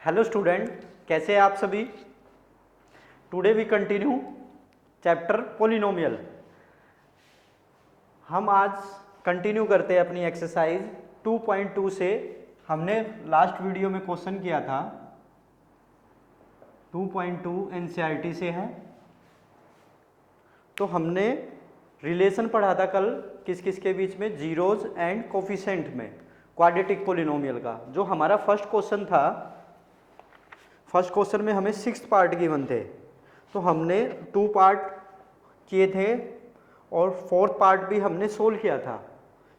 Hello student, कैसे हैं आप सभी। Today we continue chapter polynomial. हम आज कंटिन्यू करते हैं अपनी एक्सरसाइज 2.2 से। हमने लास्ट वीडियो में क्वेश्चन किया था 2.2 एनसीईआरटी से है। तो हमने रिलेशन पढ़ा था कल किस किस के बीच में, जीरोज एंड कोफिशिएंट में क्वाड्रेटिक पोलिनोमियल का। जो हमारा फर्स्ट क्वेश्चन था, फर्स्ट क्वेश्चन में हमें 6 पार्ट गिवन थे, तो हमने 2 पार्ट किए थे और 4th पार्ट भी हमने सोल्व किया था,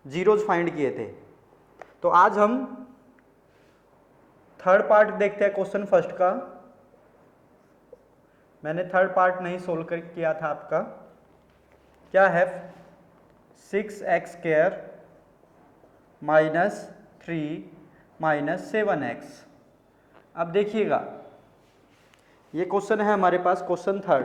जीरोज फाइंड किए थे। तो आज हम 3rd पार्ट देखते हैं क्वेश्चन फर्स्ट का। मैंने 3rd पार्ट नहीं सोल्व किया था आपका। क्या है, 6x² माइनस 3 माइनस 7x। अब देखिएगा, ये क्वेश्चन है हमारे पास, क्वेश्चन 3rd।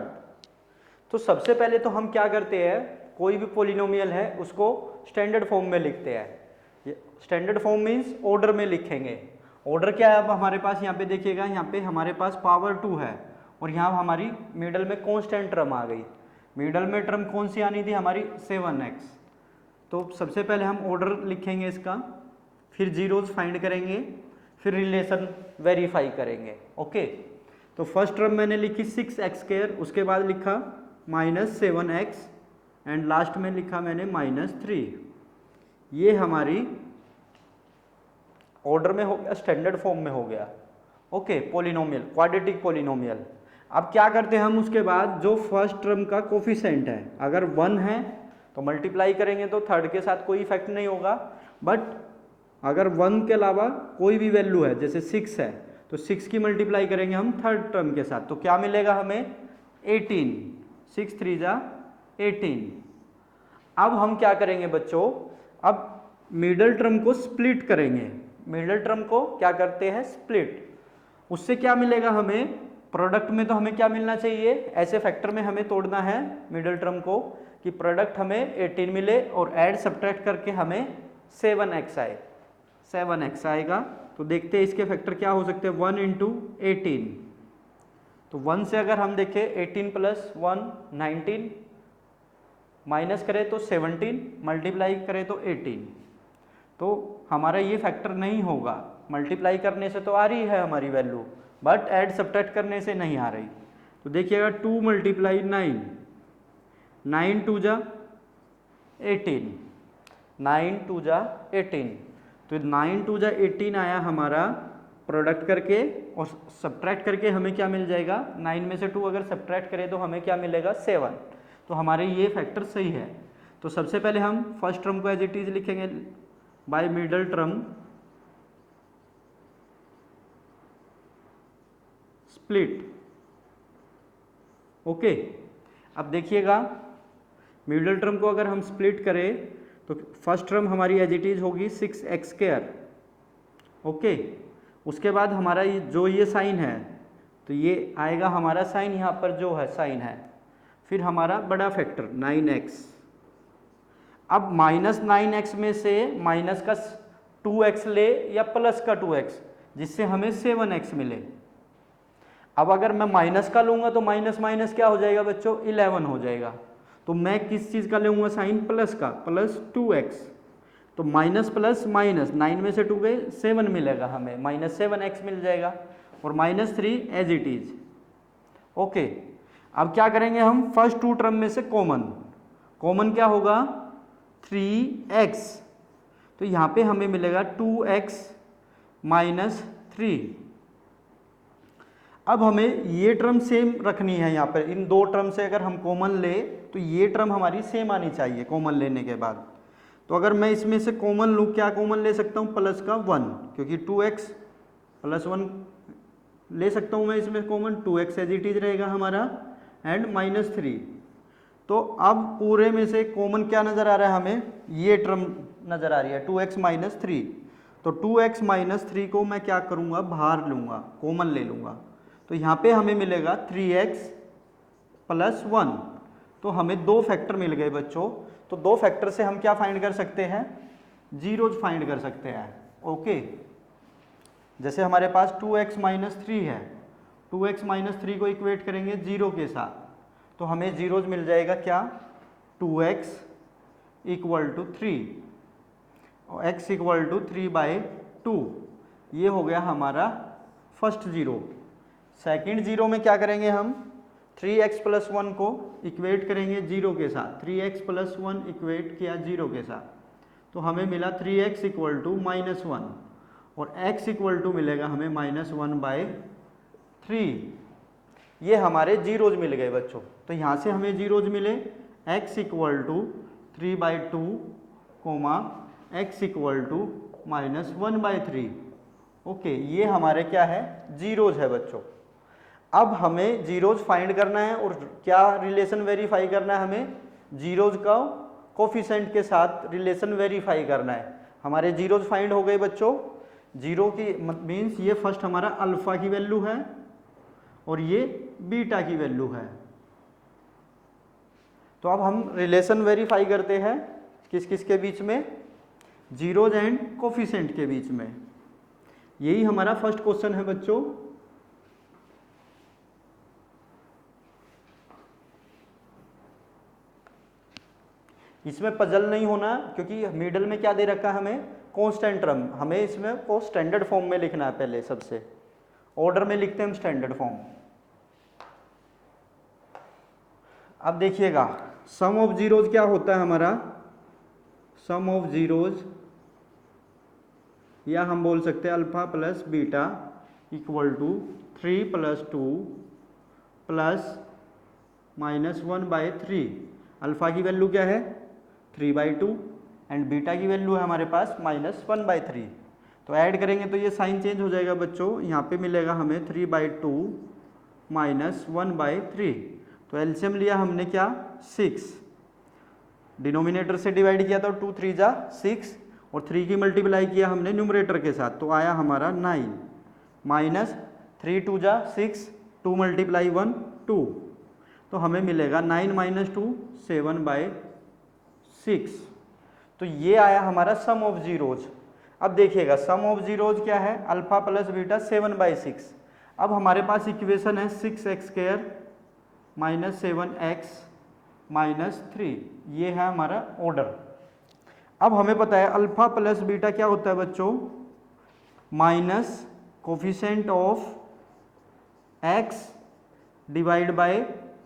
तो सबसे पहले तो हम क्या करते हैं, कोई भी पोलिनोमियल है उसको स्टैंडर्ड फॉर्म में लिखते हैं। स्टैंडर्ड फॉर्म मीन्स ऑर्डर में लिखेंगे। ऑर्डर क्या है अब हमारे पास, यहाँ पे देखिएगा, यहाँ पे हमारे पास पावर 2 है और यहाँ हमारी मिडल में कॉन्स्टेंट टर्म आ गई। मिडल में टर्म कौन सी आनी थी हमारी, 7x। तो सबसे पहले हम ऑर्डर लिखेंगे इसका, फिर जीरोज फाइंड करेंगे, फिर रिलेशन वेरीफाई करेंगे। ओके, तो फर्स्ट टर्म मैंने लिखी 6x², उसके बाद लिखा माइनस 7x एंड लास्ट में लिखा मैंने माइनस 3। ये हमारी ऑर्डर में हो गया, स्टैंडर्ड फॉर्म में हो गया। Okay, polynomial, quadratic polynomial. अब क्या करते हैं हम, उसके बाद जो फर्स्ट टर्म का कोफिशिएंट है, अगर 1 है तो मल्टीप्लाई करेंगे तो थर्ड के साथ कोई इफेक्ट नहीं होगा। बट अगर 1 के अलावा कोई भी वैल्यू है, जैसे 6 है, तो 6 की मल्टीप्लाई करेंगे हम थर्ड टर्म के साथ, तो क्या मिलेगा हमें, 18। 6 3 जा 18। अब हम क्या करेंगे बच्चों, अब मिडल टर्म को स्प्लिट करेंगे। मिडल टर्म को क्या करते हैं, स्प्लिट। उससे क्या मिलेगा हमें, प्रोडक्ट में तो हमें क्या मिलना चाहिए, ऐसे फैक्टर में हमें तोड़ना है मिडल टर्म को कि प्रोडक्ट हमें 18 मिले और ऐड सब्ट्रैक्ट करके हमें 7x आए। 7x आएगा। तो देखते हैं इसके फैक्टर क्या हो सकते हैं, 1 × 18। तो 1 से अगर हम देखें 18 + 1 19, माइनस करें तो 17, मल्टीप्लाई करें तो 18। तो हमारा ये फैक्टर नहीं होगा। मल्टीप्लाई करने से तो आ रही है हमारी वैल्यू, बट ऐड सब्ट्रैक्ट करने से नहीं आ रही। तो देखिएगा 2 × 9, 9 2 जा 18, 9 2 जा 18। तो 9 2 जा 18 आया हमारा, प्रोडक्ट करके और सब्ट्रैक्ट करके हमें क्या मिल जाएगा, 9 में से 2 अगर सब्ट्रैक्ट करें तो हमें क्या मिलेगा, 7। तो हमारे ये फैक्टर सही है। तो सबसे पहले हम फर्स्ट टर्म को एज इट इज लिखेंगे by middle term split. Okay, अब देखिएगा मिडल टर्म को अगर हम स्प्लिट करें तो फर्स्ट टर्म हमारी एज इट इज होगी 6x²। ओके, उसके बाद हमारा ये साइन है, तो ये आएगा हमारा साइन, यहाँ पर जो है साइन है, फिर हमारा बड़ा फैक्टर 9x। अब -9x में से माइनस का 2x ले या प्लस का 2x, जिससे हमें 7x मिले। अब अगर मैं माइनस का लूँगा तो माइनस माइनस क्या हो जाएगा बच्चों, 11 हो जाएगा। तो मैं किस चीज़ का लूँगा साइन, प्लस का, प्लस 2x। तो माइनस प्लस माइनस, 9 में से 2 गए, 7 मिलेगा हमें, -7x मिल जाएगा, और -3 एज इट इज। ओके, अब क्या करेंगे हम, फर्स्ट 2 टर्म में से कॉमन क्या होगा, 3x। तो यहाँ पे हमें मिलेगा 2x - 3। अब हमें ये टर्म सेम रखनी है यहाँ पर, इन 2 टर्म से अगर हम कॉमन ले तो ये टर्म हमारी सेम आनी चाहिए कॉमन लेने के बाद। तो अगर मैं इसमें से कॉमन लूँ, क्या कॉमन ले सकता हूँ, प्लस का 1, क्योंकि 2x + 1 ले सकता हूँ मैं इसमें common, 2x as it is रहेगा हमारा, एंड -3। तो अब पूरे में से कॉमन क्या नज़र आ रहा है हमें, ये टर्म नज़र आ रही है 2x - 3। तो 2x - 3 को मैं क्या करूँगा, बाहर लूँगा, कॉमन ले लूँगा। तो यहाँ पे हमें मिलेगा 3x + 1। तो हमें 2 फैक्टर मिल गए बच्चों। तो 2 फैक्टर से हम क्या फाइंड कर सकते हैं, जीरोज फाइंड कर सकते हैं। ओके, जैसे हमारे पास 2x माइनस 3 है, 2x माइनस 3 को इक्वेट करेंगे 0 के साथ, तो हमें जीरोज मिल जाएगा क्या, 2x इक्वल टू 3 और x इक्वल टू 3/2। ये हो गया हमारा फर्स्ट जीरो। सेकंड जीरो में क्या करेंगे हम, 3x प्लस 1 को इक्वेट करेंगे 0 के साथ, 3x प्लस 1 इक्वेट किया 0 के साथ, तो हमें मिला 3x इक्वल टू -1 और x इक्वल टू मिलेगा हमें -1/3। ये हमारे जीरोज मिल गए बच्चों। तो यहाँ से हमें जीरोज मिले, x equal to 3/2 comma x equal to -1/3। Okay, ये हमारे क्या है, जीरोज है बच्चों। अब हमें जीरोज फाइंड करना है और क्या रिलेशन वेरीफाई करना है, हमें जीरोज का कोफिशिएंट के साथ रिलेशन वेरीफाई करना है। हमारे जीरोज फाइंड हो गए बच्चों। जीरो की मीन्स ये फर्स्ट हमारा अल्फा की वैल्यू है और ये बीटा की वैल्यू है। तो अब हम रिलेशन वेरीफाई करते हैं किस किस के बीच में, जीरोज एंड कोफिशिएंट के बीच में। यही हमारा फर्स्ट क्वेश्चन है बच्चों। इसमें पजल नहीं होना, क्योंकि मिडल में क्या दे रखा है हमें, कांस्टेंट टर्म। हमें इसमें को स्टैंडर्ड फॉर्म में लिखना है, पहले सबसे ऑर्डर में लिखते हैं हम स्टैंडर्ड फॉर्म। अब देखिएगा सम ऑफ जीरोज क्या होता है हमारा, सम ऑफ जीरोज या हम बोल सकते हैं alpha plus beta equal to 3 + 2 plus -1/3। Alpha की वैल्यू क्या है 3/2 एंड बीटा की वैल्यू है हमारे पास -1/3। तो ऐड करेंगे तो ये साइन चेंज हो जाएगा बच्चों, यहाँ पे मिलेगा हमें 3/2 -1/3। तो एलसीएम लिया हमने क्या 6, डिनोमिनेटर से डिवाइड किया तो 2 3 जा 6 और 3 की मल्टीप्लाई किया हमने न्यूमरेटर के साथ, तो आया हमारा 9 -3 2 जा 6, 2 × 1 2, तो हमें मिलेगा 9 - 2 7/6। तो ये आया हमारा सम ऑफ जीरोज। अब देखिएगा सम ऑफ जीरोज क्या है, अल्फा प्लस बीटा 7/6। अब हमारे पास इक्वेशन है 6x² -7x -3, ये है हमारा ऑर्डर। अब हमें पता है अल्फा प्लस बीटा क्या होता है बच्चों, minus coefficient of x divide by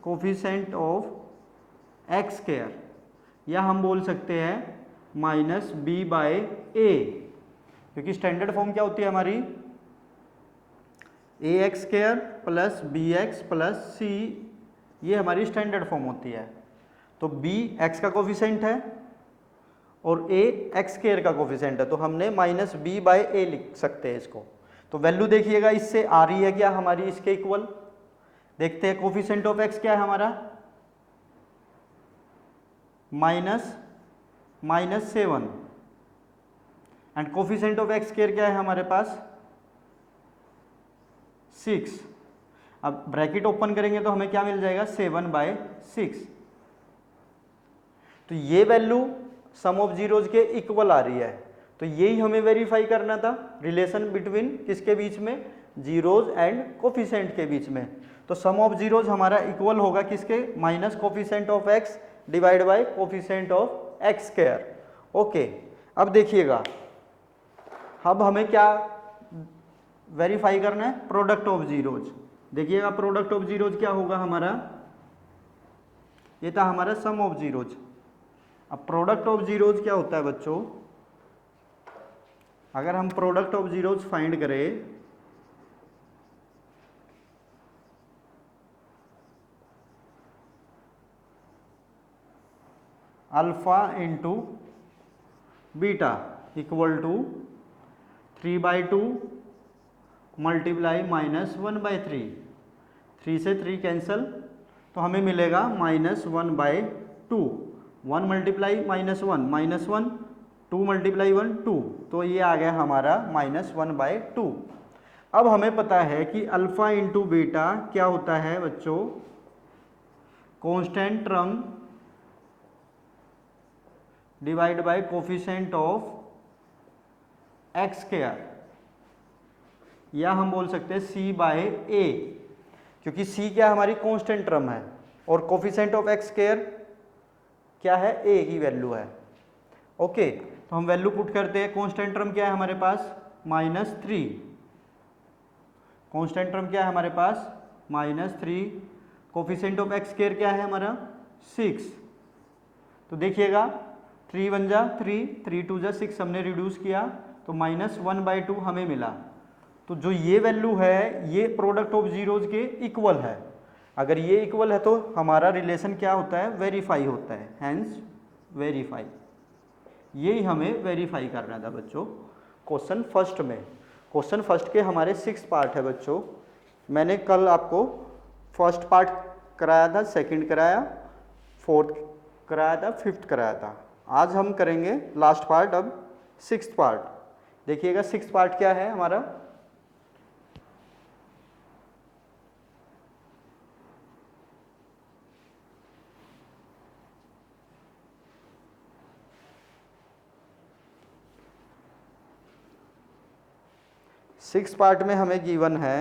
coefficient of x², या हम बोल सकते हैं -b/a, क्योंकि स्टैंडर्ड फॉर्म क्या होती है हमारी, ax² plus bx plus c, ये हमारी स्टैंडर्ड फॉर्म होती है। तो b x का कोफिशिएंट है और a x² का कोफिशिएंट है, तो हमने -b/a लिख सकते हैं इसको। तो वैल्यू देखिएगा इससे आ रही है क्या हमारी इसके इक्वल। देखते हैं कोफिशिएंट ऑफ x क्या है हमारा, -7 एंड कोफिशिएंट ऑफ x² क्या है हमारे पास 6। अब ब्रैकेट ओपन करेंगे तो हमें क्या मिल जाएगा 7/6। तो ये वैल्यू सम ऑफ जीरोज के इक्वल आ रही है, तो यही हमें वेरीफाई करना था, रिलेशन बिटवीन किसके बीच में, जीरोज एंड कोफिशिएंट के बीच में। तो सम ऑफ जीरोज हमारा इक्वल होगा किसके, minus coefficient of x divide by coefficient of x²। Okay, अब देखिएगा अब हमें क्या वेरीफाई करना है, प्रोडक्ट ऑफ जीरोज। देखिएगा प्रोडक्ट ऑफ जीरोज क्या होगा हमारा, ये था हमारा सम ऑफ जीरोज। अब प्रोडक्ट ऑफ जीरोज क्या होता है बच्चों, अगर हम प्रोडक्ट ऑफ जीरोज फाइंड करें alpha into beta equal to 3/2 multiply -1/3, 3 से 3 कैंसल, तो हमें मिलेगा -1/2, 1 मल्टीप्लाई -1 -1, 2 × 1 2, तो ये आ गया हमारा -1/2। अब हमें पता है कि अल्फा इंटू बीटा क्या होता है बच्चों, constant term divide by coefficient of x²। या हम बोल सकते हैं सी बाय ए, क्योंकि सी क्या हमारी कांस्टेंट टर्म है और कोफिशिएंट ऑफ एक्स स्क्वायर क्या है, ए की वैल्यू है। ओके, तो हम वैल्यू पुट करते हैं। कांस्टेंट टर्म क्या है हमारे पास, -3। कांस्टेंट टर्म क्या है हमारे पास, -3। कोफिशिएंट ऑफ एक्स स्क्वायर क्या है हमारा, 6। तो देखिएगा 3 1 जा 3, 3 2 जा 6, हमने रिड्यूस किया तो -1/2 हमें मिला। तो जो ये वैल्यू है ये प्रोडक्ट ऑफ जीरोज के इक्वल है। अगर ये इक्वल है तो हमारा रिलेशन क्या होता है, वेरीफाई होता है, हैंस वेरीफाई। यही हमें वेरीफाई करना था बच्चों क्वेश्चन फर्स्ट में। क्वेश्चन फर्स्ट के हमारे 6 पार्ट है बच्चों। मैंने कल आपको फर्स्ट पार्ट कराया था, सेकंड कराया, फोर्थ कराया था, फिफ्थ कराया था। आज हम करेंगे लास्ट पार्ट, अब 6th पार्ट। देखिएगा 6th पार्ट क्या है हमारा, सिक्स पार्ट में हमें गिवन है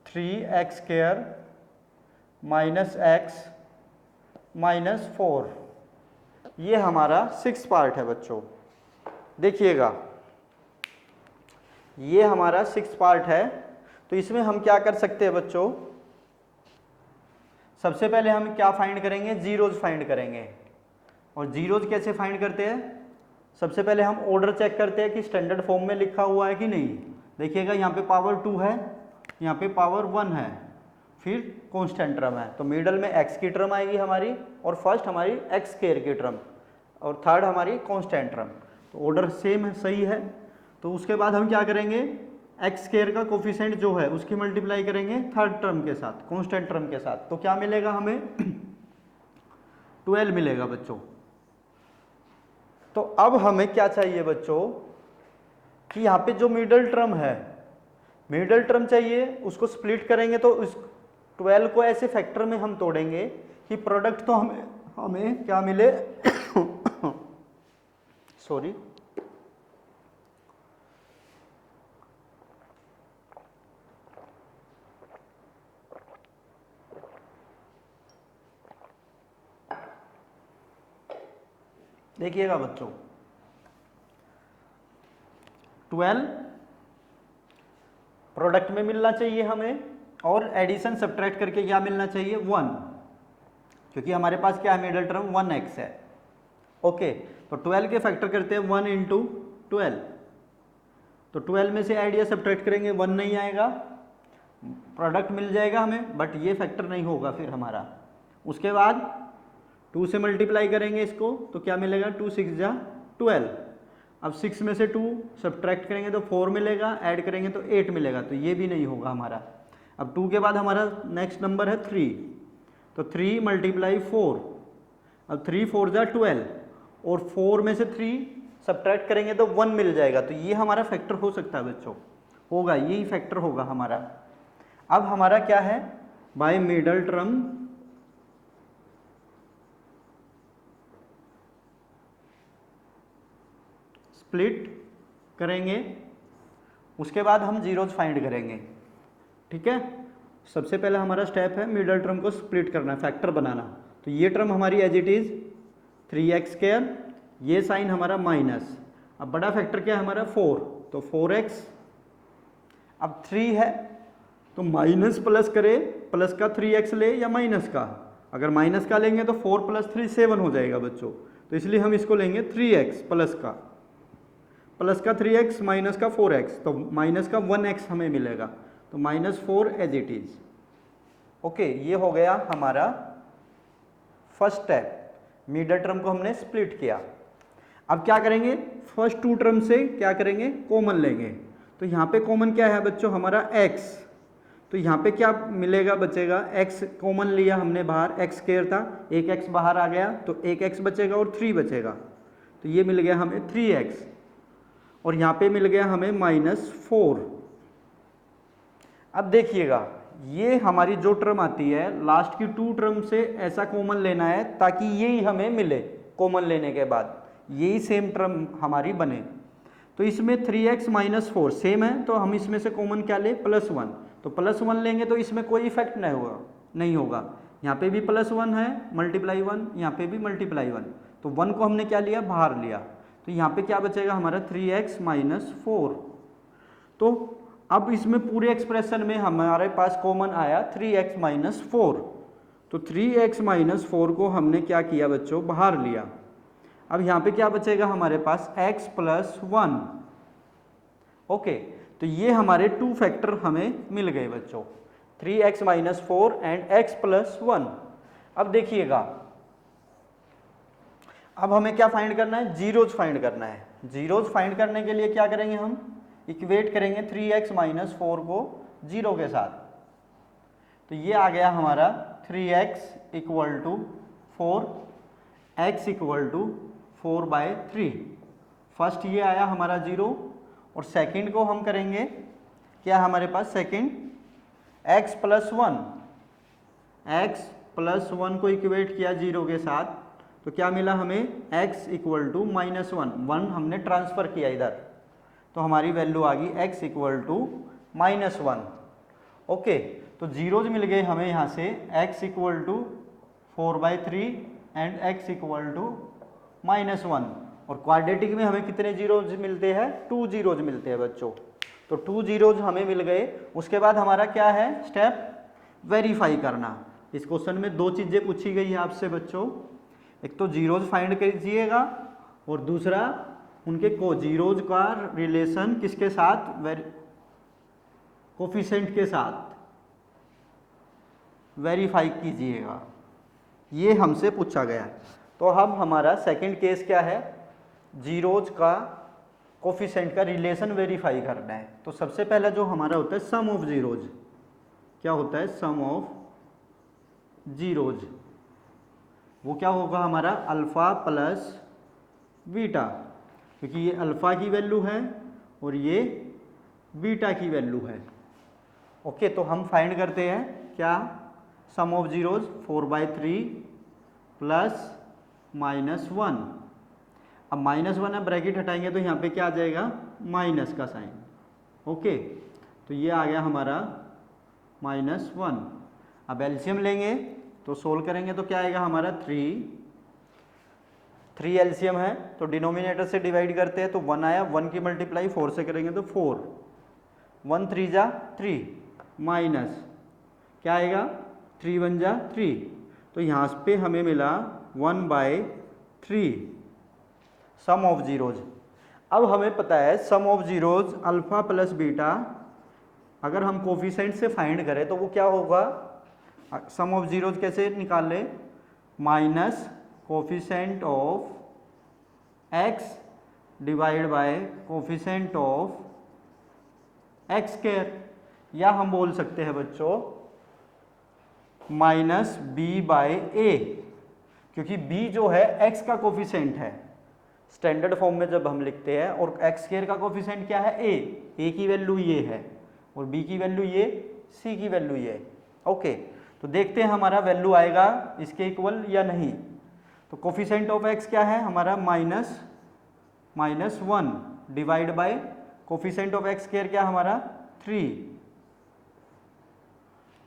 3x² -x -4। ये हमारा 6th पार्ट है बच्चों। देखिएगा ये हमारा 6th पार्ट है। तो इसमें हम क्या कर सकते हैं बच्चों, सबसे पहले हम क्या फाइंड करेंगे, जीरोज फाइंड करेंगे। और जीरोज कैसे फाइंड करते हैं, सबसे पहले हम ऑर्डर चेक करते हैं कि स्टैंडर्ड फॉर्म में लिखा हुआ है कि नहीं। देखिएगा यहाँ पे पावर 2 है, यहाँ पे पावर 1 है, फिर कांस्टेंट टर्म है, तो मिडल में x की टर्म आएगी हमारी, और फर्स्ट हमारी x स्क्वायर की टर्म, और थर्ड हमारी कांस्टेंट टर्म। तो ऑर्डर सेम है, सही है। तो उसके बाद हम क्या करेंगे, x स्क्वायर का कोफिशिएंट जो है उसकी मल्टीप्लाई करेंगे थर्ड टर्म के साथ, कांस्टेंट टर्म के साथ। तो क्या मिलेगा हमें 12 मिलेगा बच्चों। तो अब हमें क्या चाहिए बच्चों कि यहाँ पे जो मिडल टर्म है, मिडल टर्म चाहिए, उसको स्प्लिट करेंगे तो उस 12 को ऐसे फैक्टर में हम तोड़ेंगे कि प्रोडक्ट तो हमें क्या मिले सॉरी, देखिएगा बच्चों 12 प्रोडक्ट में मिलना चाहिए हमें, और एडिशन सब्ट्रैक्ट करके क्या मिलना चाहिए, 1, क्योंकि हमारे पास क्या है, मिडल टर्म 1x है। ओके, तो 12 के फैक्टर करते हैं 1 × 12। तो 12 में से ऐड या सब्ट्रैक्ट करेंगे 1 नहीं आएगा, प्रोडक्ट मिल जाएगा हमें, बट ये फैक्टर नहीं होगा फिर हमारा। उसके बाद 2 से मल्टीप्लाई करेंगे इसको, तो क्या मिलेगा, 2 6 जा 12। अब 6 में से 2 सब्ट्रैक्ट करेंगे तो 4 मिलेगा, ऐड करेंगे तो 8 मिलेगा, तो ये भी नहीं होगा हमारा। अब 2 के बाद हमारा नेक्स्ट नंबर है 3, तो 3 × 4, अब 3 4 जा 12, और 4 में से 3 सब्ट्रैक्ट करेंगे तो 1 मिल जाएगा। तो ये हमारा फैक्टर हो सकता है बच्चों, होगा, यही फैक्टर होगा हमारा। अब हमारा क्या है, बाय मिडल टर्म स्प्लिट करेंगे, उसके बाद हम जीरोज फाइंड करेंगे। ठीक है, सबसे पहले हमारा स्टेप है मिडल टर्म को स्प्लिट करना, फैक्टर बनाना। तो ये टर्म हमारी एज इट इज 3x², ये साइन हमारा माइनस, अब बड़ा फैक्टर क्या है हमारा 4, तो 4x। अब 3 है तो माइनस प्लस करे, प्लस का 3x ले या माइनस का, अगर माइनस का लेंगे तो 4 + 3 7 हो जाएगा बच्चों, तो इसलिए हम इसको लेंगे 3x प्लस का 3x माइनस का 4x, तो माइनस का 1x हमें मिलेगा, तो -4 एज इट इज। ओके, ये हो गया हमारा फर्स्ट स्टेप, मिडल टर्म को हमने स्प्लिट किया। अब क्या करेंगे, फर्स्ट 2 टर्म से क्या करेंगे, कॉमन लेंगे। तो यहाँ पे कॉमन क्या है बच्चों हमारा x, तो यहाँ पे क्या मिलेगा, बचेगा x कॉमन लिया हमने बाहर, x² था, एक x बाहर आ गया तो एक x बचेगा और 3 बचेगा, तो ये मिल गया हमें 3x, और यहाँ पे मिल गया हमें -4। अब देखिएगा ये हमारी जो टर्म आती है लास्ट की 2 टर्म से ऐसा कॉमन लेना है ताकि ये ही हमें मिले कॉमन लेने के बाद, यही सेम टर्म हमारी बने। तो इसमें 3x माइनस 4 सेम है, तो हम इसमें से कॉमन क्या ले, +1। तो +1 लेंगे तो इसमें कोई इफेक्ट नहीं होगा। यहाँ पे भी +1 है, मल्टीप्लाई 1, यहाँ पे भी मल्टीप्लाई 1, तो 1 को हमने क्या लिया, बाहर लिया। तो यहाँ पे क्या बचेगा हमारा 3x माइनस 4। तो अब इसमें पूरे एक्सप्रेशन में हमारे पास कॉमन आया 3x माइनस 4। तो 3x माइनस 4 को हमने क्या किया बच्चों, बाहर लिया। अब यहाँ पे क्या बचेगा हमारे पास x प्लस 1। ओके, तो ये हमारे 2 फैक्टर हमें मिल गए बच्चों, 3x minus 4 and x plus 1। अब देखिएगा, अब हमें क्या फाइंड करना है, जीरोज फाइंड करना है। जीरोज फाइंड करने के लिए क्या करेंगे, हम इक्वेट करेंगे 3x माइनस 4 को 0 के साथ। तो ये आ गया हमारा 3x equal to 4, x equal to 4/3। First ये आया हमारा 0, और सेकंड को हम करेंगे क्या, हमारे पास second x plus 1, x plus 1 को इक्वेट किया 0 के साथ, तो क्या मिला हमें, x इक्वल टू -1, 1 हमने ट्रांसफ़र किया इधर, तो हमारी वैल्यू आ गई x इक्वल टू -1। ओके, तो जीरोज मिल गए हमें यहाँ से, x equal to 4/3 and x equal to -1। और क्वाड्रेटिक में हमें कितने जीरोज मिलते हैं, 2 जीरोज मिलते हैं बच्चों। तो 2 जीरोज हमें मिल गए। उसके बाद हमारा क्या है स्टेप, वेरीफाई करना। इस क्वेश्चन में 2 चीज़ें पूछी गई है आपसे बच्चों, एक तो जीरोज फाइंड कीजिएगा, और दूसरा उनके जीरोज का रिलेशन किसके साथ, कोफिशिएंट के साथ वेरीफाई कीजिएगा। ये हमसे पूछा गया है। तो अब हमारा सेकंड केस क्या है, जीरोज का कोफिशिएंट का रिलेशन वेरीफाई करना है। तो सबसे पहला जो हमारा होता है सम ऑफ जीरोज, क्या होता है, सम ऑफ जीरोज, वो क्या होगा हमारा अल्फ़ा प्लस बीटा, क्योंकि ये अल्फ़ा की वैल्यू है और ये बीटा की वैल्यू है। ओके, तो हम फाइंड करते हैं क्या, सम ऑफ जीरोज 4/3 प्लस -1। अब -1 है, ब्रैकेट हटाएंगे तो यहाँ पे क्या आ जाएगा, माइनस का साइन। ओके, तो ये आ गया हमारा -1। अब एलसीएम लेंगे तो सोल्व करेंगे तो क्या आएगा हमारा 3 एलसीएम है, तो डिनोमिनेटर से डिवाइड करते हैं तो 1 आया, 1 की मल्टीप्लाई 4 से करेंगे तो 4, 1 3 जा 3, माइनस क्या आएगा, 3 1 जा 3, तो यहाँ पे हमें मिला 1/3 सम ऑफ जीरोज। अब हमें पता है sum of zeros alpha plus beta, अगर हम कोफिशिएंट से फाइंड करें तो वो क्या होगा, सम ऑफ जीरोज कैसे निकाल ले, minus coefficient of x divide by coefficient of x square, या हम बोल सकते हैं बच्चों -b/a, क्योंकि b जो है x का कोफिशिएंट है स्टैंडर्ड फॉर्म में जब हम लिखते हैं, और x स्क्वायर का कोफिशिएंट क्या है, a की वैल्यू ये है और b की वैल्यू ये, c की वैल्यू ये। ओके, तो देखते हैं हमारा वैल्यू आएगा इसके इक्वल या नहीं। तो कोफिशिएंट ऑफ x क्या है हमारा, -1 divide by coefficient of x square क्या हमारा 3।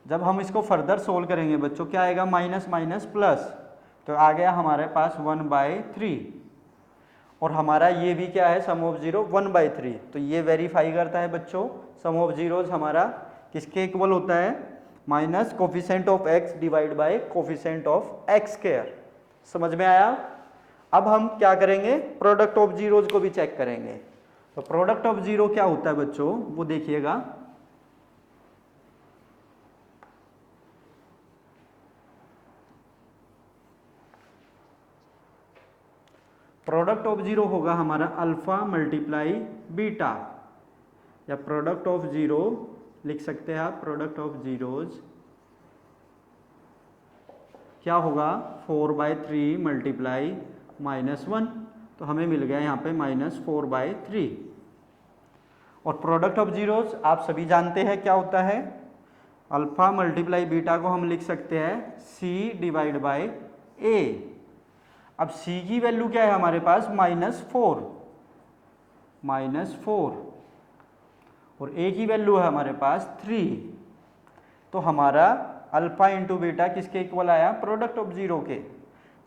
जब हम इसको फर्दर सोल्व करेंगे बच्चों क्या आएगा, माइनस माइनस प्लस, तो आ गया हमारे पास 1/3, और हमारा ये भी क्या है, सम ऑफ जीरो 1/3। तो ये वेरीफाई करता है बच्चों, सम ऑफ जीरोज हमारा किसके इक्वल होता है, minus coefficient of x divide by coefficient of x square. समझ में आया। अब हम क्या करेंगे, प्रोडक्ट ऑफ जीरोज को भी चेक करेंगे। तो प्रोडक्ट ऑफ जीरो क्या होता है बच्चों, वो देखिएगा। प्रोडक्ट ऑफ जीरो होगा हमारा अल्फा मल्टीप्लाई बीटा, या प्रोडक्ट ऑफ जीरो लिख सकते हैं आप। प्रोडक्ट ऑफ जीरोज क्या होगा, 4/3 मल्टीप्लाई -1, तो हमें मिल गया यहाँ पे -4/3। और प्रोडक्ट ऑफ जीरोज आप सभी जानते हैं क्या होता है, अल्फा मल्टीप्लाई बीटा को हम लिख सकते हैं c डिवाइड बाय a। अब c की वैल्यू क्या है हमारे पास -4 और a की वैल्यू है हमारे पास 3। तो हमारा अल्फा इंटू बीटा किसके इक्वल आया, प्रोडक्ट ऑफ जीरो के,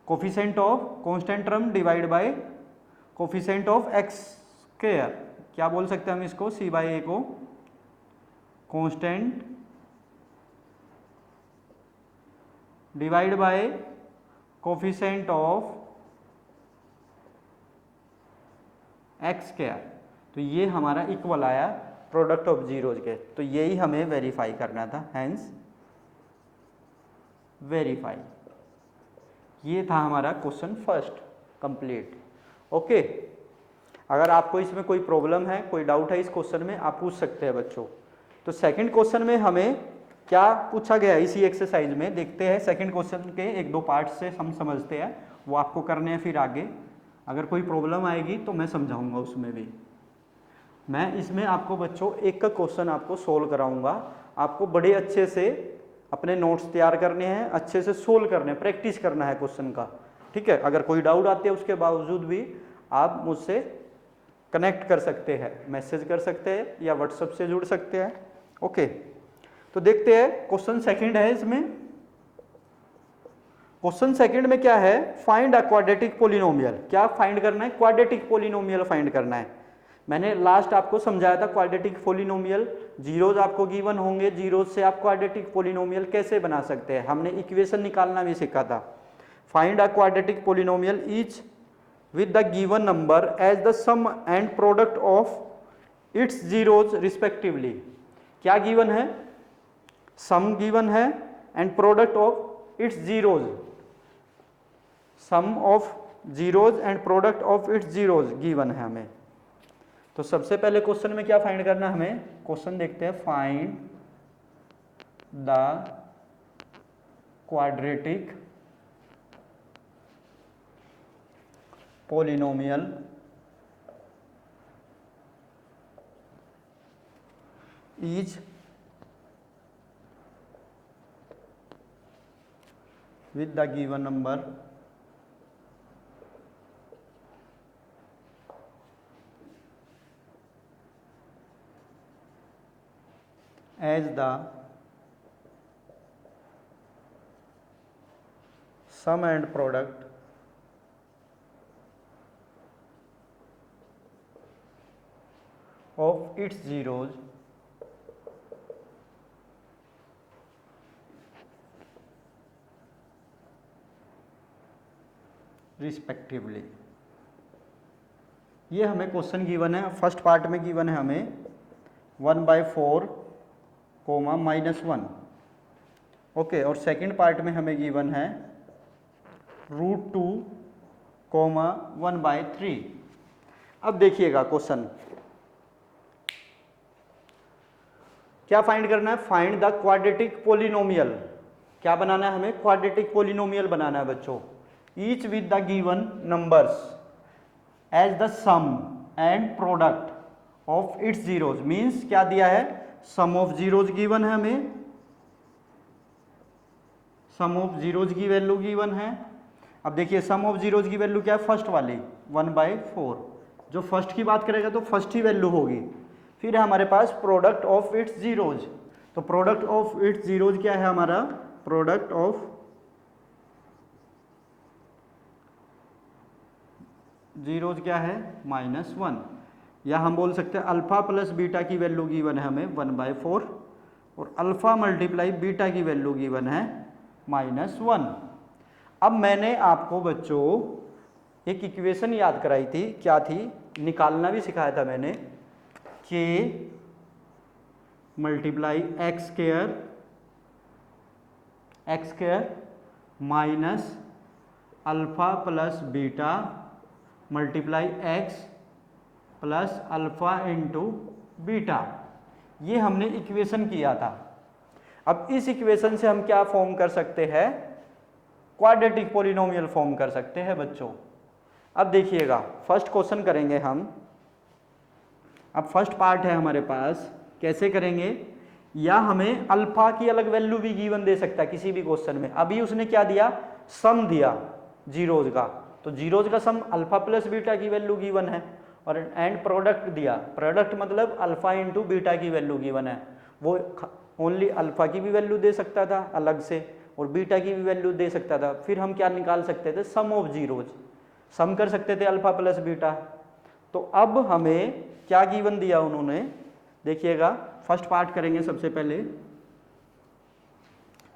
coefficient of constant term divide by coefficient of x square. क्या बोल सकते हैं हम इसको, c बाई ए को constant divide by coefficient of x square. तो ये हमारा इक्वल आया प्रोडक्ट ऑफ जीरोज के। तो यही हमें वेरीफाई करना था, हैंस वेरीफाई। ये था हमारा क्वेश्चन फर्स्ट कंप्लीट। ओके, अगर आपको इसमें कोई प्रॉब्लम है, कोई डाउट है इस क्वेश्चन में, आप पूछ सकते हैं बच्चों। तो सेकंड क्वेश्चन में हमें क्या पूछा गया इसी एक्सरसाइज में, देखते हैं। सेकंड क्वेश्चन के एक दो पार्ट से हम समझते हैं, वो आपको करने हैं फिर आगे। अगर कोई प्रॉब्लम आएगी तो मैं समझाऊंगा उसमें भी। मैं इसमें आपको बच्चों एक का क्वेश्चन आपको सोल्व कराऊंगा। आपको बड़े अच्छे से अपने नोट्स तैयार करने हैं, अच्छे से सोल्व करने हैं, प्रैक्टिस करना है क्वेश्चन का, ठीक है। अगर कोई डाउट आते हैं उसके बावजूद भी आप मुझसे कनेक्ट कर सकते हैं, मैसेज कर सकते हैं या व्हाट्सएप से जुड़ सकते हैं। ओके, तो देखते हैं क्वेश्चन सेकंड है इसमें। क्वेश्चन सेकंड में क्या है, फाइंड अ क्वाड्रेटिक पोलिनोमियल। क्या फाइंड करना है, क्वाड्रेटिक पोलिनोमियल फाइंड करना है। मैंने लास्ट आपको समझाया था क्वाड्रेटिक पोलिनोमियल, जीरोज आपको गिवन होंगे, जीरोज से आप क्वाड्रेटिक पोलिनोमियल कैसे बना सकते हैं, हमने इक्वेशन निकालना भी सीखा था। Find a quadratic polynomial each with the given number as the sum and product of its zeros respectively। क्या गिवन है, सम गिवन है and product of its zeros, sum of zeros and product of its zeros given है हमें। तो सबसे पहले question में क्या फाइंड करना है हमें, क्वेश्चन देखते हैं। Find the quadratic polynomial is with the given number as the sum and product of its zeros respectively. ये हमें क्वेश्चन गिवन है, फर्स्ट पार्ट में गिवन है हमें 1/4 -1। ओके, और सेकंड पार्ट में हमें गिवन है √2 1/3। अब देखिएगा क्वेश्चन क्या फाइंड करना है, फाइंड द क्वाड्रेटिक पोलिनोमियल। क्या बनाना है हमें, क्वाड्रेटिक पोलिनोमियल बनाना है बच्चों। Each with the given numbers as the sum and product of its zeros. Means क्या दिया है, सम ऑफ जीरोज गिवन है हमें, सम ऑफ जीरोज की वैल्यू गिवन है। अब देखिए सम ऑफ जीरोज की वैल्यू क्या है, फर्स्ट वाली 1/4। जो फर्स्ट की बात करेगा तो फर्स्ट ही वैल्यू होगी। फिर है हमारे पास प्रोडक्ट ऑफ इट्स जीरोज। तो प्रोडक्ट ऑफ इट्स जीरोज क्या है हमारा, प्रोडक्ट ऑफ जीरोज क्या है -1, या हम बोल सकते हैं अल्फा प्लस बीटा की वैल्यू गिवन है हमें 1/4 और अल्फा मल्टीप्लाई बीटा की वैल्यू गिवन है -1। अब मैंने आपको बच्चों एक इक्वेशन याद कराई थी, क्या थी, निकालना भी सिखाया था मैंने, k multiply x square minus alpha plus beta multiply x plus alpha into beta. ये हमने इक्वेशन किया था। अब इस इक्वेशन से हम क्या फॉर्म कर सकते हैं, क्वाड्रेटिक पोलिनोमियल फॉर्म कर सकते हैं बच्चों। अब देखिएगा फर्स्ट क्वेश्चन करेंगे हम। अब फर्स्ट पार्ट है हमारे पास, कैसे करेंगे, या हमें अल्फा की अलग वैल्यू भी गिवन दे सकता है किसी भी क्वेश्चन में। अभी उसने क्या दिया, सम दिया जीरोज का, तो जीरोज का सम अल्फा प्लस बीटा की वैल्यू गिवन है, और एंड प्रोडक्ट दिया, प्रोडक्ट मतलब अल्फा इंटू बीटा की वैल्यू गिवन है, वो ओनली अल्फा की भी वैल्यू दे सकता था अलग से और बीटा की भी वैल्यू दे सकता था। फिर हम क्या निकाल सकते थे, सम ऑफ जीरोज, सम कर सकते थे अल्फा प्लस बीटा। तो अब हमें क्या गिवन दिया उन्होंने, देखिएगा फर्स्ट पार्ट करेंगे सबसे पहले।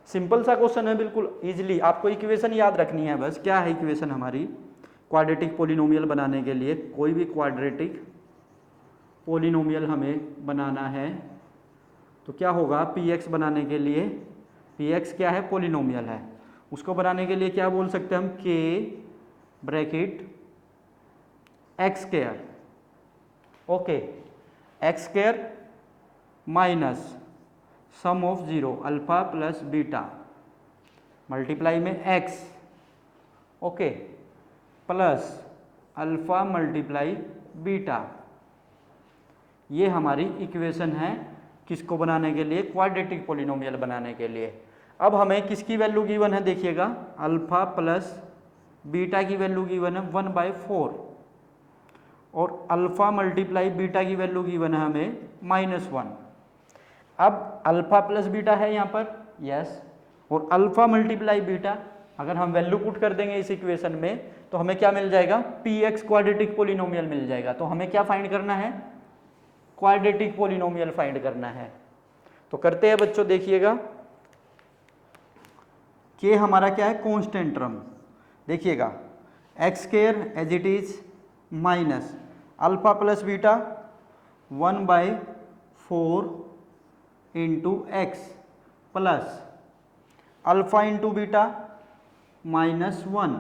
सिंपल सा क्वेश्चन है, बिल्कुल इजीली, आपको इक्वेशन याद रखनी है बस। क्या है इक्वेशन हमारी, क्वाड्रेटिक पोलिनोमियल बनाने के लिए कोई भी क्वाड्रेटिक पोलिनोमियल हमें बनाना है तो क्या होगा, पी एक्स बनाने के लिए, पी एक्स क्या है, पोलिनोमियल है, उसको बनाने के लिए क्या बोल सकते हैं हम, के bracket x square, okay, x square minus sum of zero alpha plus beta multiply में x, okay, plus alpha multiply beta. ये हमारी इक्वेशन है किसको बनाने के लिए, क्वाड्रेटिक पोलिनोमियल बनाने के लिए। अब हमें किसकी वैल्यू गिवन है, देखिएगा अल्फा प्लस बीटा की वैल्यू गिवन है 1/4 और अल्फा मल्टीप्लाई बीटा की वैल्यू गिवन है हमें -1। अब अल्फा प्लस बीटा है यहाँ पर, यस, और अल्फा मल्टीप्लाई बीटा अगर हम वैल्यू पुट कर देंगे इस इक्वेशन में तो हमें क्या मिल जाएगा, पी एक्स क्वाड्रेटिक पोलिनोमियल मिल जाएगा। तो हमें क्या फाइंड करना है, क्वाड्रेटिक पोलिनोमियल फाइंड करना है। तो करते हैं बच्चों, देखिएगा के हमारा क्या है, कांस्टेंट टर्म, देखिएगा x square as it is minus alpha plus beta 1/4 into x plus alpha into beta -1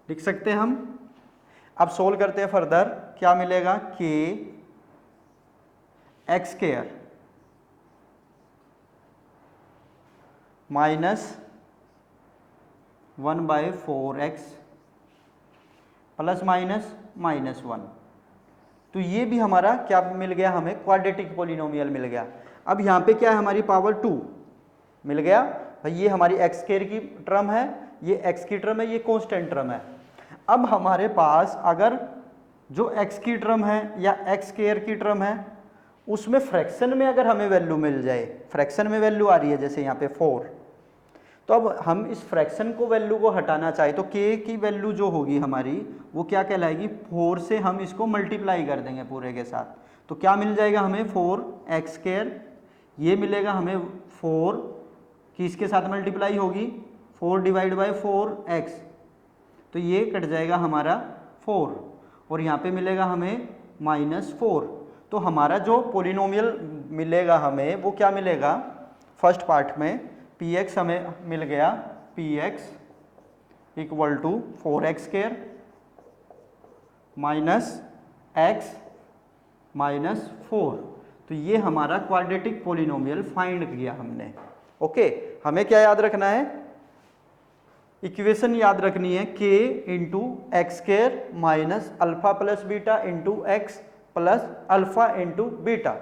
लिख सकते हैं हम। अब सोल्व करते हैं फर्दर, क्या मिलेगा, के x square minus 1/4x plus minus -1। तो ये भी हमारा क्या मिल गया, हमें क्वाड्रेटिक पोलिनोमियल मिल गया। अब यहाँ पे क्या है, हमारी पावर 2 मिल गया भाई, ये हमारी एक्स स्क्वायर की टर्म है, ये एक्स की टर्म है, ये कांस्टेंट टर्म है। अब हमारे पास अगर जो एक्स की टर्म है या एक्स स्क्वायर की टर्म है उसमें फ्रैक्शन में अगर हमें वैल्यू मिल जाए, फ्रैक्शन में वैल्यू आ रही है जैसे यहाँ पे 4, तो अब हम इस फ्रैक्शन को वैल्यू को हटाना चाहे तो के की वैल्यू जो होगी हमारी वो क्या कहलाएगी, 4 से हम इसको मल्टीप्लाई कर देंगे पूरे के साथ। तो क्या मिल जाएगा हमें, 4x², ये मिलेगा हमें 4 किसके साथ मल्टीप्लाई होगी, 4/4x, तो ये कट जाएगा हमारा 4 और यहाँ पे मिलेगा हमें -4। तो हमारा जो पोलिनोमियल मिलेगा हमें वो क्या मिलेगा, फर्स्ट पार्ट में px हमें मिल गया, px = 4x² -x -4। तो ये हमारा क्वाड्रेटिक पोलिनोमियल फाइंड किया हमने। ओके, हमें क्या याद रखना है, इक्वेशन याद रखनी है k × x² minus alpha plus beta into x plus alpha into beta.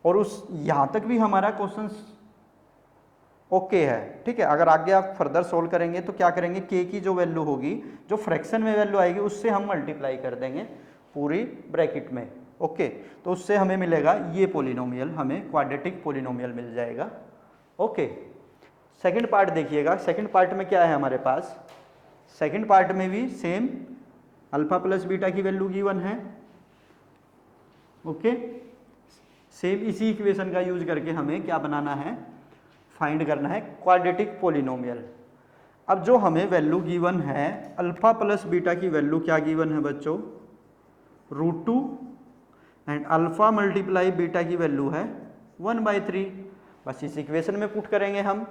और उस यहाँ तक भी हमारा क्वेश्चन ओके है, ठीक है। अगर आगे आप फर्दर सोल्व करेंगे तो क्या करेंगे, k की जो वैल्यू होगी, जो फ्रैक्शन में वैल्यू आएगी उससे हम मल्टीप्लाई कर देंगे पूरी ब्रैकेट में। ओके, तो उससे हमें मिलेगा ये पोलिनोमियल, हमें क्वाड्रेटिक पोलिनोमियल मिल जाएगा। ओके, सेकंड पार्ट देखिएगा, सेकंड पार्ट में क्या है हमारे पास, सेकंड पार्ट में भी सेम अल्फा प्लस बीटा की वैल्यू गिवन है। ओके, सेम इसी इक्वेशन का यूज करके हमें क्या बनाना है, फाइंड करना है क्वाड्रेटिक पोलिनोमियल। अब जो हमें वैल्यू गिवन है, अल्फा प्लस बीटा की वैल्यू क्या गिवन है बच्चों, √2 एंड अल्फा मल्टीप्लाई बीटा की वैल्यू है 1/3। बस इस इक्वेशन में पुट करेंगे हम,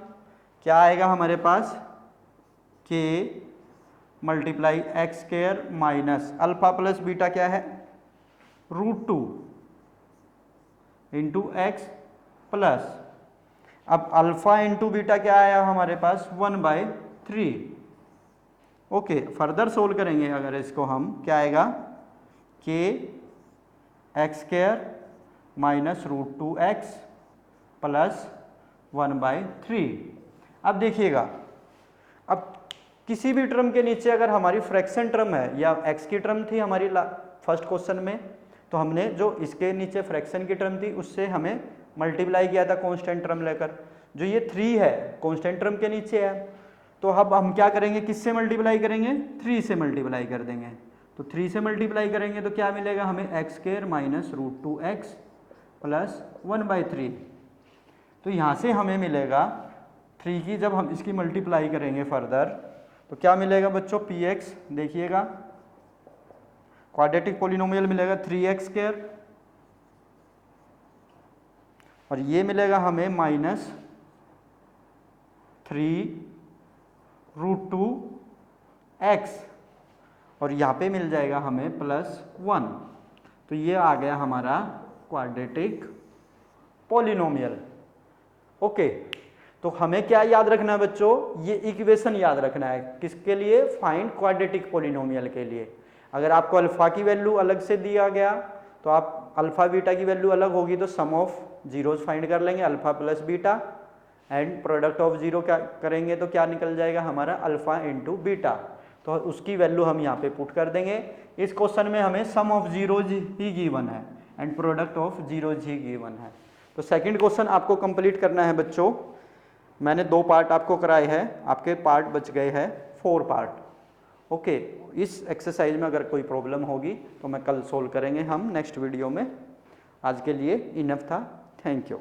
क्या आएगा हमारे पास, k × x² minus alpha plus beta क्या है, √2 इंटू एक्स प्लस, अब अल्फा इंटू बीटा क्या आया हमारे पास, 1/3। ओके, फर्दर सोल्व करेंगे अगर इसको हम, क्या आएगा, k x² minus √2x plus 1/3। अब देखिएगा, अब किसी भी टर्म के नीचे अगर हमारी फ्रैक्शन टर्म है या एक्स की टर्म थी हमारी फर्स्ट क्वेश्चन में, तो हमने जो इसके नीचे फ्रैक्शन की टर्म थी उससे हमें मल्टीप्लाई किया था कांस्टेंट टर्म लेकर। जो ये 3 है कांस्टेंट टर्म के नीचे है, तो अब हम क्या करेंगे, किससे मल्टीप्लाई करेंगे, 3 से मल्टीप्लाई कर देंगे। तो 3 से मल्टीप्लाई करेंगे तो क्या मिलेगा हमें, x square minus root 2x plus 1/3। तो यहाँ से हमें मिलेगा 3 की, जब हम इसकी मल्टीप्लाई करेंगे फर्दर तो क्या मिलेगा बच्चों, px देखिएगा क्वाड्रेटिक पोलिनोमियल मिलेगा 3x स्क्वायर, और ये मिलेगा हमें माइनस 3 रूट 2x, और यहाँ पे मिल जाएगा हमें प्लस 1। तो ये आ गया हमारा क्वाड्रेटिक पोलिनोमियल। ओके, तो हमें क्या याद रखना है बच्चों, ये इक्वेशन याद रखना है, किसके लिए, फाइंड क्वाड्रेटिक पोलिनोमियल के लिए। अगर आपको अल्फा की वैल्यू अलग से दिया गया तो आप अल्फा बीटा की वैल्यू अलग होगी तो सम ऑफ जीरोज फाइंड कर लेंगे, alpha plus beta, and product of zero क्या करेंगे तो क्या निकल जाएगा हमारा, अल्फा इंटू बीटा। तो उसकी वैल्यू हम यहाँ पे पुट कर देंगे। इस क्वेश्चन में हमें sum of zeros he given है and product of zeros he given है। तो सेकंड क्वेश्चन आपको कंप्लीट करना है बच्चों। मैंने 2 पार्ट आपको कराए हैं, आपके पार्ट बच गए हैं 4 पार्ट। ओके, इस एक्सरसाइज में अगर कोई प्रॉब्लम होगी तो मैं कल सोल्व करेंगे हम नेक्स्ट वीडियो में। आज के लिए इनफ था, थैंक यू।